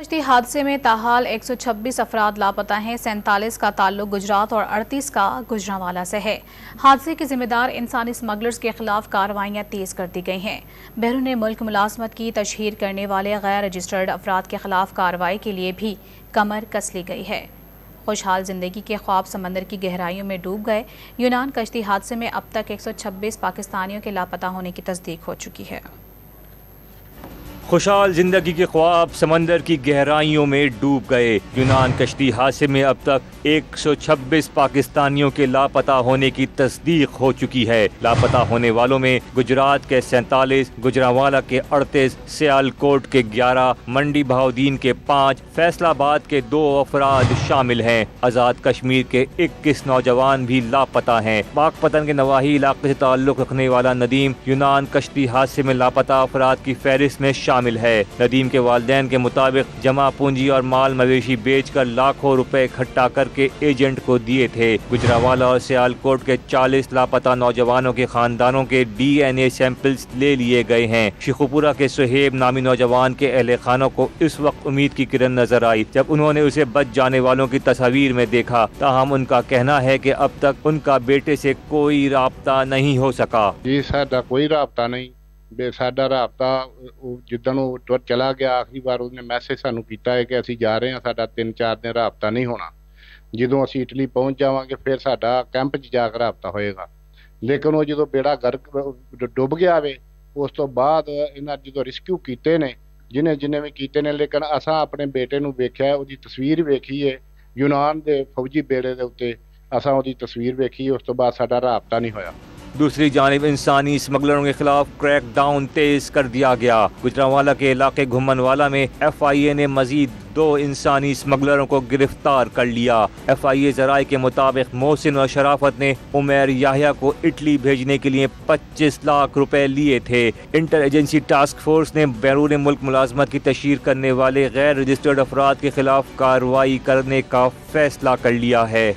کشتی حادثے میں تاحال 126 افراد لاپتہ ہیں۔ 47 کا تعلق گجرات اور 38 کا گوجرانوالہ سے ہے۔ حادثے کے ذمہ دار انسانی اسمگلرز کے خلاف کارروائیاں تیز کر دی گئی ہیں۔ بیرون ملک ملازمت کی تشہیر کرنے والے غیر رجسٹرڈ افراد کے خلاف کارروائی کے لیے بھی کمر کس لی گئی ہے۔ خوشحال زندگی کے خواب سمندر کی گہرائیوں میں ڈوب گئے۔ یونان کشتی حادثے میں اب تک 126 پاکستانیوں کے لاپتہ ہونے کی تصدیق ہو چکی ہے۔ خوشحال زندگی کے خواب سمندر کی گہرائیوں میں ڈوب گئے۔ یونان کشتی حادثے میں اب تک 126 پاکستانیوں کے لاپتہ ہونے کی تصدیق ہو چکی ہے۔ لاپتہ ہونے والوں میں گجرات کے 47، گوجرانوالہ کے 38، سیالکوٹ کے 11، منڈی بہاؤدین کے 5، فیصل آباد کے 2 افراد شامل ہیں۔ آزاد کشمیر کے 21 نوجوان بھی لاپتہ ہیں۔ پاک پتن کے نواحی علاقے سے تعلق رکھنے والا ندیم یونان کشتی حادثے میں لاپتہ افراد کی فہرست میں شامل ہے۔ ندیم کے والدین کے مطابق جمع پونجی اور مال مویشی بیچ کر لاکھوں روپے اکٹھا کر کے ایجنٹ کو دیے تھے۔ گوجرانوالہ اور سیالکوٹ کے 40 لاپتہ نوجوانوں کے خاندانوں کے ڈی این اے سیمپلز لے لیے گئے ہیں۔ شیخوپورہ کے سہیب نامی نوجوان کے اہل خانوں کو اس وقت امید کی کرن نظر آئی جب انہوں نے اسے بچ جانے والوں کی تصاویر میں دیکھا، تاہم ان کا کہنا ہے کہ اب تک ان کا بیٹے سے کوئی رابطہ نہیں ہو سکا۔ جی ساڈا کوئی رابطہ نہیں، بے ساڈا رابطہ جدن وہ ٹر چلا گیا آخری بار اس نے میسج سانو کیتا ہے کہ اسی جا رہے ہیں، ساڈا 3-4 دن رابطہ نہیں ہونا، جدوں اسی اٹلی پہنچ جاواں گے پھر ساڈا کیمپ 'ਚ جا کے رابطہ ہوئے گا۔ لیکن وہ جدوں بیڑا گرک ڈب گیا وے اس تو بعد انہاں جدوں ریسکیو کیتے نے جنہیں بھی کیتے نے، لیکن اساں اپنے بیٹے نو ویکھیا ہے، ਉਹਦੀ تصویر ویکھی ہے یونان دے فوجی بیڑے دے اوتے، اساں ਉਹਦੀ تصویر ویکھی ہے، اس تو بعد ساڈا رابطہ نہیں ہویا۔ دوسری جانب انسانی اسمگلروں کے خلاف کریک ڈاؤن تیز کر دیا گیا۔ گوجرانوالہ کے علاقے گھمن والا میں ایف آئی اے نے مزید 2 انسانی اسمگلروں کو گرفتار کر لیا۔ ایف آئی اے ذرائع کے مطابق محسن اور شرافت نے عمیر یحییٰ کو اٹلی بھیجنے کے لیے 25 لاکھ روپے لیے تھے۔ انٹر ایجنسی ٹاسک فورس نے بیرون ملک ملازمت کی تشہیر کرنے والے غیر رجسٹرڈ افراد کے خلاف کارروائی کرنے کا فیصلہ کر لیا ہے۔